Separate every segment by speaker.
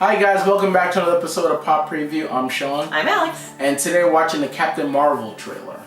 Speaker 1: Hi guys, welcome back to another episode of Pop Preview. I'm Sean.
Speaker 2: I'm Alex.
Speaker 1: And today we're watching the Captain Marvel trailer.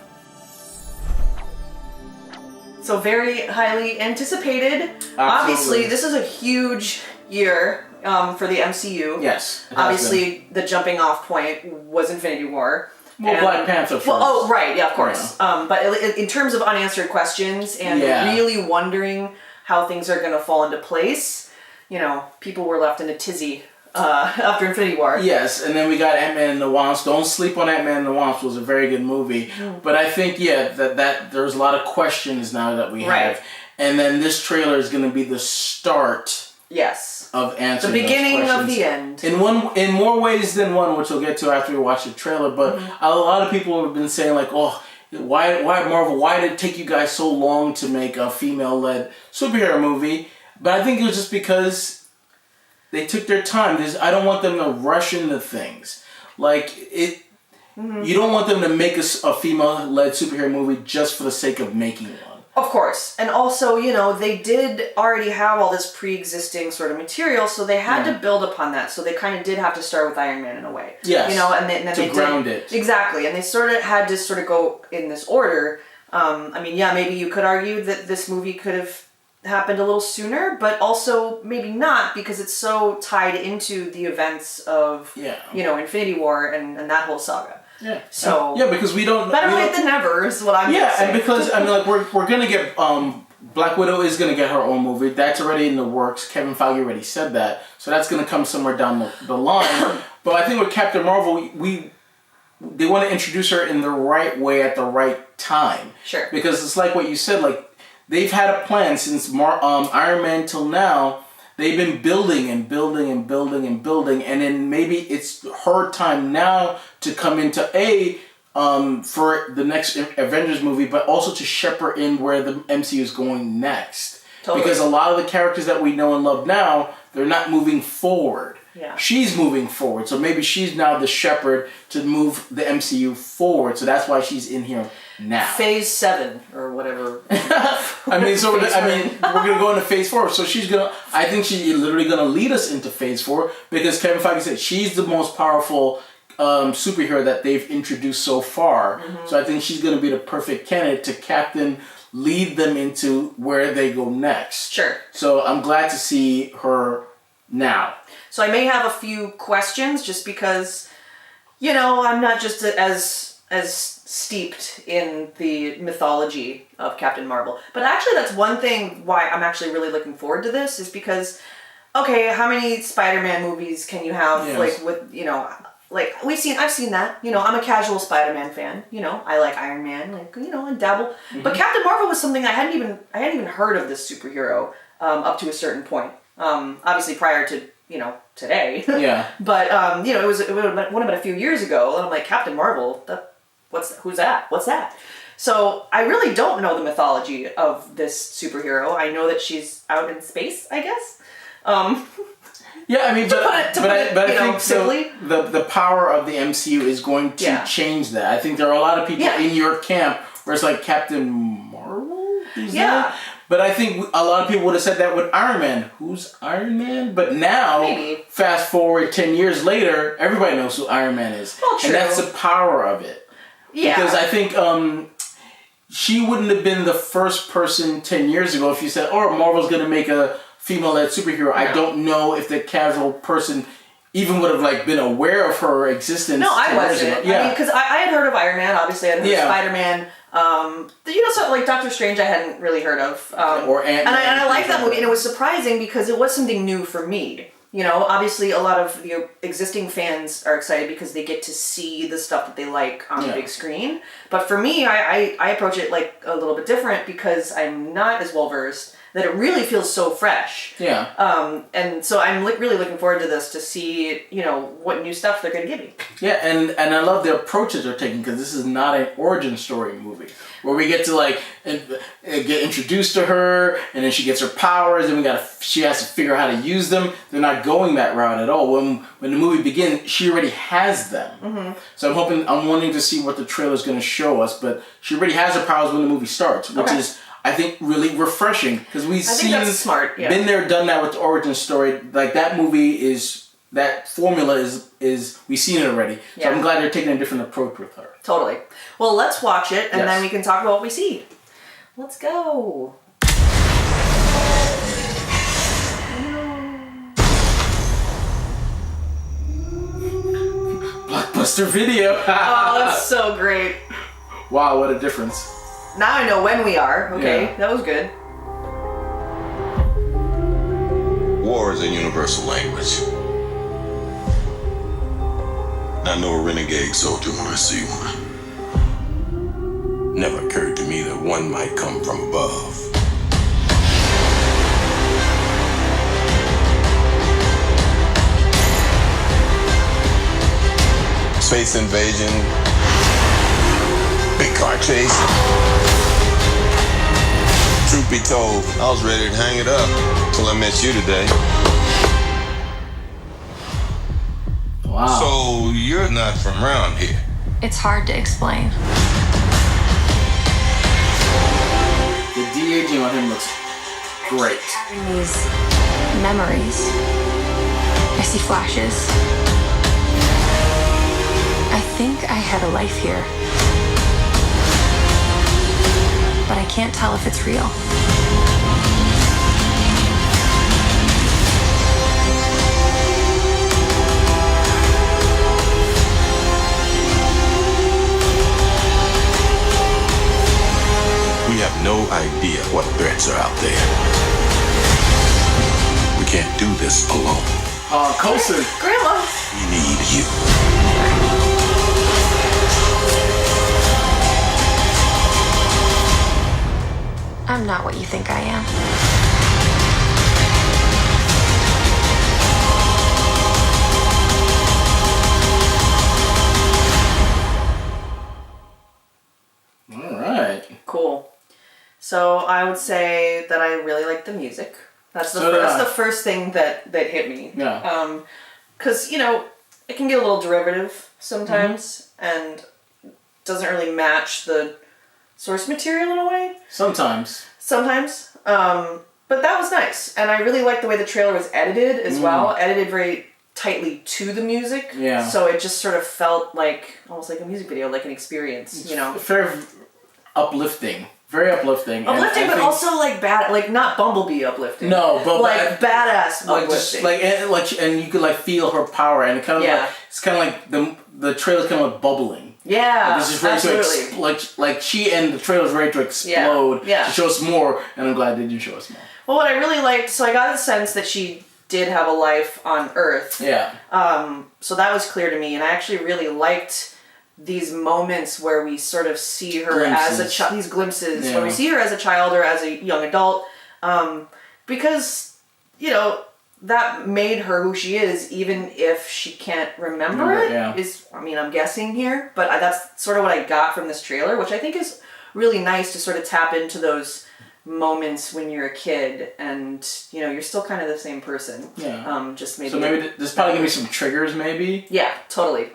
Speaker 2: So very highly anticipated.
Speaker 1: Absolutely.
Speaker 2: Obviously, this is a huge year for the MCU.
Speaker 1: Yes.
Speaker 2: Obviously, the jumping off point was Infinity War.
Speaker 1: Well, Black Panther first.
Speaker 2: Well, oh, right, yeah, of course. Yeah. But in terms of unanswered questions and really wondering how things are going to fall into place, you know, people were left in a tizzy after Infinity War.
Speaker 1: Yes, and then we got Ant-Man and the Wasp. Don't sleep on Ant-Man and the Wasp. It was a very good movie. But I think, that there's a lot of questions now that we have. And then this trailer is going to be the start of answering
Speaker 2: the beginning
Speaker 1: those
Speaker 2: of the end.
Speaker 1: In more ways than one, which we'll get to after we watch the trailer. But a lot of people have been saying, like, oh, why Marvel? Why did it take you guys so long to make a female-led superhero movie? But I think it was just because they took their time. I don't want them to rush into things. Like, you don't want them to make a female-led superhero movie just for the sake of making one.
Speaker 2: Of course. And also, you know, they did already have all this pre-existing sort of material, so they had to build upon that. So they kind of did have to start with Iron Man in a way.
Speaker 1: Yes.
Speaker 2: You know, and then
Speaker 1: they ground it.
Speaker 2: Exactly. And they sort of had to sort of go in this order. I mean, yeah, maybe you could argue that this movie could have happened a little sooner, but also maybe not, because it's so tied into the events of you know, Infinity War and that whole saga.
Speaker 1: Yeah.
Speaker 2: So
Speaker 1: because we don't
Speaker 2: better late than never is what I'm saying.
Speaker 1: And because I mean, like we're gonna get Black Widow is gonna get her own movie. That's already in the works. Kevin Feige already said that, so that's gonna come somewhere down the line. But I think with Captain Marvel, they want to introduce her in the right way at the right time.
Speaker 2: Sure.
Speaker 1: Because it's like what you said, like. They've had a plan since Iron Man till now. They've been building and building and building and building, and then maybe it's her time now to come into for the next Avengers movie, but also to shepherd in where the MCU is going next. Totally. Because a lot of the characters that we know and love now, they're not moving forward.
Speaker 2: Yeah. She's
Speaker 1: moving forward, so maybe she's now the shepherd to move the MCU forward. So that's why she's in here now.
Speaker 2: Phase 7 or whatever.
Speaker 1: I mean, we're gonna go into Phase 4. So I think she's literally gonna lead us into Phase 4 because Kevin Feige said she's the most powerful superhero that they've introduced so far. So I think she's gonna be the perfect candidate to lead them into where they go next.
Speaker 2: Sure.
Speaker 1: So I'm glad to see her now.
Speaker 2: So I may have a few questions just because, you know, I'm not just as steeped in the mythology of Captain Marvel. But actually that's one thing why I'm actually really looking forward to this is because, okay, how many Spider-Man movies can you have like with, you know, like I've seen that, you know, I'm a casual Spider-Man fan, you know, I like Iron Man, like, you know, and dabble. But Captain Marvel was something I hadn't even heard of this superhero up to a certain point. Obviously prior to, you know, today.
Speaker 1: Yeah.
Speaker 2: But, you know, it would have been a few years ago, and I'm like, Captain Marvel, who's that? What's that? So I really don't know the mythology of this superhero. I know that she's out in space, I guess.
Speaker 1: Yeah, I mean, but I think
Speaker 2: simply,
Speaker 1: the power of the MCU is going to change that. I think there are a lot of people in your camp where it's like Captain Marvel? Who's that? But I think a lot of people would have said that with Iron Man. Who's Iron Man? But now, fast forward 10 years later, everybody knows who Iron Man is.
Speaker 2: Well, true.
Speaker 1: And that's the power of it. Yeah. Because I think she wouldn't have been the first person 10 years ago if you said, oh, Marvel's going to make a female-led superhero. No. I don't know if the casual person even would have like been aware of her existence.
Speaker 2: No, I wasn't. Yeah. I mean, because I had heard of Iron Man, obviously. I had heard of Spider-Man. You know, so like Doctor Strange, I hadn't really heard of.
Speaker 1: Or Ant-Man.
Speaker 2: And I liked that movie, and it was surprising because it was something new for me. You know, obviously a lot of the existing fans are excited because they get to see the stuff that they like on the big screen. But for me, I approach it like a little bit different because I'm not as well versed. That it really feels so fresh.
Speaker 1: Yeah.
Speaker 2: And so I'm really looking forward to this to see, you know, what new stuff they're going to give me.
Speaker 1: Yeah, and I love the approaches they're taking because this is not an origin story movie where we get to like get introduced to her and then she gets her powers and she has to figure out how to use them. They're not going that route at all. When the movie begins, she already has them. So I'm wanting to see what the trailer is going to show us, but she already has her powers when the movie starts, which is I think really refreshing because we've seen
Speaker 2: that's smart. Yeah.
Speaker 1: Been there, done that with the origin story. Like that movie is that formula is we've seen it already. So I'm glad they're taking a different approach with her.
Speaker 2: Totally. Well, let's watch it, and then we can talk about what we see. Let's go.
Speaker 1: Blockbuster Video.
Speaker 2: Oh, that's so great.
Speaker 1: Wow, what a difference.
Speaker 2: Now I know when we are. Okay, that was good.
Speaker 3: War is a universal language. I know a renegade soldier when I see one. Never occurred to me that one might come from above. Space invasion, big car chase. Truth be told, I was ready to hang it up till I met you today.
Speaker 1: Wow.
Speaker 3: So you're not from around here?
Speaker 4: It's hard to explain.
Speaker 1: The de-aging on him looks great.
Speaker 4: Having these memories, I see flashes. I think I had a life here, but I can't tell if it's real.
Speaker 3: We have no idea what threats are out there. We can't do this alone.
Speaker 1: Coulson.
Speaker 2: Grandma.
Speaker 3: We need you.
Speaker 4: I'm not what you think I am.
Speaker 1: All right.
Speaker 2: Cool. So I would say that I really like the music. That's the first thing that hit me.
Speaker 1: Yeah.
Speaker 2: Because it can get a little derivative sometimes, and doesn't really match the source material in a way.
Speaker 1: Sometimes.
Speaker 2: But that was nice, and I really liked the way the trailer was edited as well. Edited very tightly to the music.
Speaker 1: Yeah.
Speaker 2: So it just sort of felt like almost like a music video, like an experience.
Speaker 1: Very uplifting. Very uplifting.
Speaker 2: Uplifting, but also like bad, like not Bumblebee uplifting.
Speaker 1: No, but
Speaker 2: like badass
Speaker 1: like
Speaker 2: uplifting.
Speaker 1: just and you could like feel her power, and it kind of it's kind of like the trailer's kind of like bubbling.
Speaker 2: Yeah,
Speaker 1: this is ready
Speaker 2: absolutely.
Speaker 1: to like she and the trailer's ready to explode.
Speaker 2: Yeah.
Speaker 1: To show us more, and I'm glad they did show us more.
Speaker 2: Well, what I really liked, so I got the sense that she did have a life on Earth.
Speaker 1: Yeah.
Speaker 2: So that was clear to me, and I actually really liked these moments where we sort of see her as a child, these glimpses where we see her as a child or as a young adult, because that made her who she is, even if she can't remember it.
Speaker 1: Yeah.
Speaker 2: I'm guessing here, but that's sort of what I got from this trailer, which I think is really nice to sort of tap into those moments when you're a kid and you're still kind of the same person.
Speaker 1: Yeah.
Speaker 2: Just maybe.
Speaker 1: So maybe there's probably gonna be some triggers, maybe.
Speaker 2: Yeah, totally.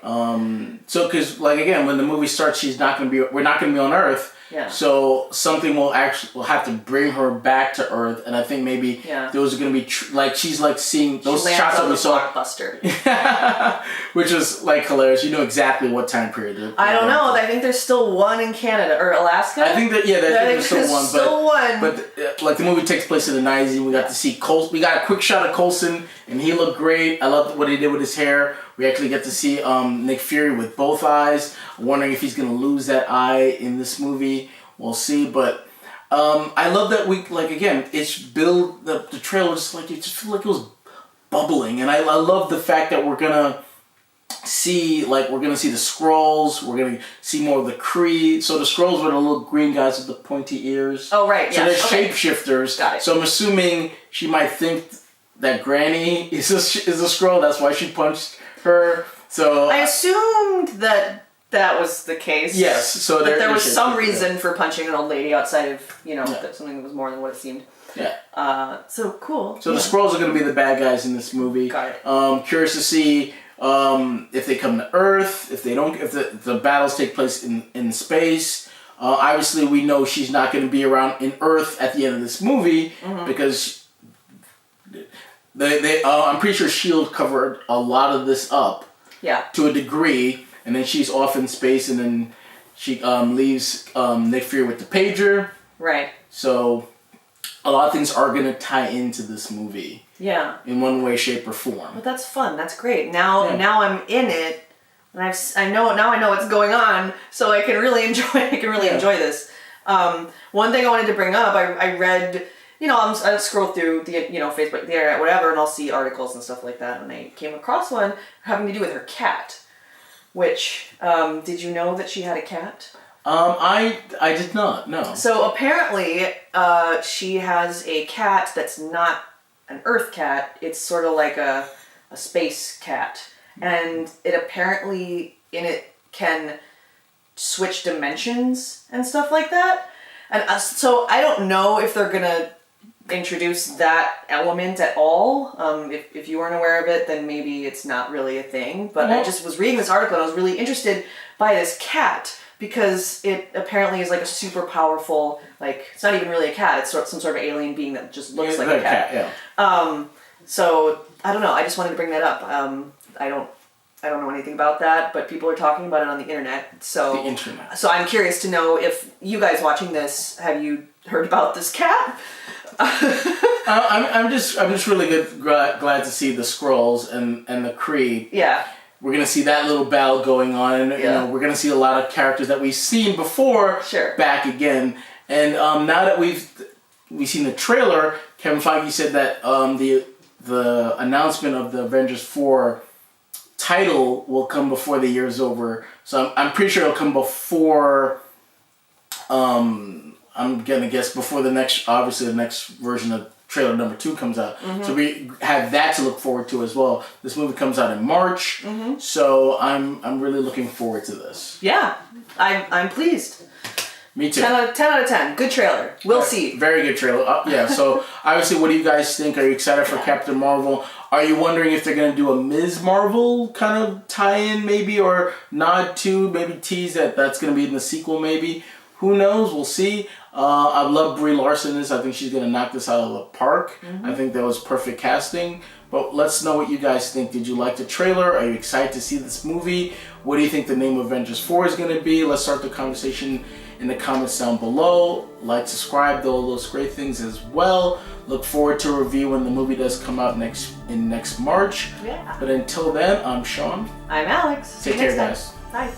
Speaker 1: So because like again, when the movie starts, we're not gonna be on Earth.
Speaker 2: Yeah.
Speaker 1: So something will have to bring her back to Earth, and I think maybe those are gonna be she's like seeing those shots that we saw.
Speaker 2: Blockbuster.
Speaker 1: Which is like hilarious. You know exactly what time period.
Speaker 2: I don't know. I think there's still one in Canada or Alaska.
Speaker 1: I think that there's still one.
Speaker 2: But
Speaker 1: like the movie takes place in the 90s, and we got to see Coulson. We got a quick shot of Coulson, and he looked great. I loved what he did with his hair. We actually get to see Nick Fury with both eyes. I'm wondering if he's gonna lose that eye in this movie. We'll see, but I love that it's build the trailer just like it just felt like it was bubbling, and I love the fact that we're gonna see the Skrulls. We're gonna see more of the Kree. So the Skrulls were the little green guys with the pointy ears.
Speaker 2: Oh right,
Speaker 1: yeah. So they're shapeshifters.
Speaker 2: Got it.
Speaker 1: So I'm assuming she might think that Granny is a Skrull. That's why she punched her. So
Speaker 2: I assumed that was the case.
Speaker 1: Yes. So
Speaker 2: there was some reason for punching an old lady outside of something that was more than what it seemed.
Speaker 1: Yeah.
Speaker 2: So cool.
Speaker 1: So the Skrulls are going to be the bad guys in this movie.
Speaker 2: Got it.
Speaker 1: Curious to see if they come to Earth, if they don't, if the battles take place in space. Obviously, we know she's not going to be around in Earth at the end of this movie because I'm pretty sure S.H.I.E.L.D. covered a lot of this up.
Speaker 2: Yeah.
Speaker 1: To a degree, and then she's off in space, and then she leaves Nick Fury with the pager.
Speaker 2: Right.
Speaker 1: So a lot of things are going to tie into this movie.
Speaker 2: Yeah.
Speaker 1: In one way, shape, or form.
Speaker 2: But that's fun. That's great. Now I'm in it, and I know what's going on, so I can really enjoy. Enjoy this. One thing I wanted to bring up, I read. I scroll through the Facebook, the internet, whatever, and I'll see articles and stuff like that. And I came across one having to do with her cat. Which did you know that she had a cat?
Speaker 1: I did not. No.
Speaker 2: So apparently, she has a cat that's not an Earth cat. It's sort of like a space cat, and it apparently can switch dimensions and stuff like that. And so I don't know if they're gonna introduce that element at all. If you weren't aware of it, then maybe it's not really a thing. But I just was reading this article and I was really interested by this cat because it apparently is like a super powerful, like, it's not even really a cat, it's some sort of alien being that just looks like a cat.
Speaker 1: Yeah.
Speaker 2: So I don't know, I just wanted to bring that up. I don't know anything about that, but people are talking about it on the internet. So
Speaker 1: the internet.
Speaker 2: So I'm curious to know if you guys watching this, have you heard about this cat?
Speaker 1: I'm just really glad to see the Skrulls and the Kree.
Speaker 2: Yeah.
Speaker 1: We're gonna see that little battle going on, and we're gonna see a lot of characters that we've seen before back again. And now that we've seen the trailer, Kevin Feige said that the announcement of the Avengers 4 title will come before the year's over. So I'm pretty sure it'll come before. I'm gonna guess before the next version of trailer number 2 comes out. Mm-hmm. So we have that to look forward to as well. This movie comes out in March, so I'm really looking forward to this.
Speaker 2: Yeah, I'm pleased.
Speaker 1: Me too.
Speaker 2: 10 out of 10. Good trailer. We'll see.
Speaker 1: Very good trailer. Yeah. So obviously, what do you guys think? Are you excited for Captain Marvel? Are you wondering if they're gonna do a Ms. Marvel kind of tie-in, maybe, or nod to, maybe tease that's gonna be in the sequel, maybe? Who knows? We'll see. I love Brie Larson. I think she's going to knock this out of the park. Mm-hmm. I think that was perfect casting. But let's know what you guys think. Did you like the trailer? Are you excited to see this movie? What do you think the name of Avengers 4 is going to be? Let's start the conversation in the comments down below. Like, subscribe, all those great things as well. Look forward to a review when the movie does come out next March.
Speaker 2: Yeah.
Speaker 1: But until then, I'm Sean.
Speaker 2: I'm Alex.
Speaker 1: Take care, guys.
Speaker 2: Bye.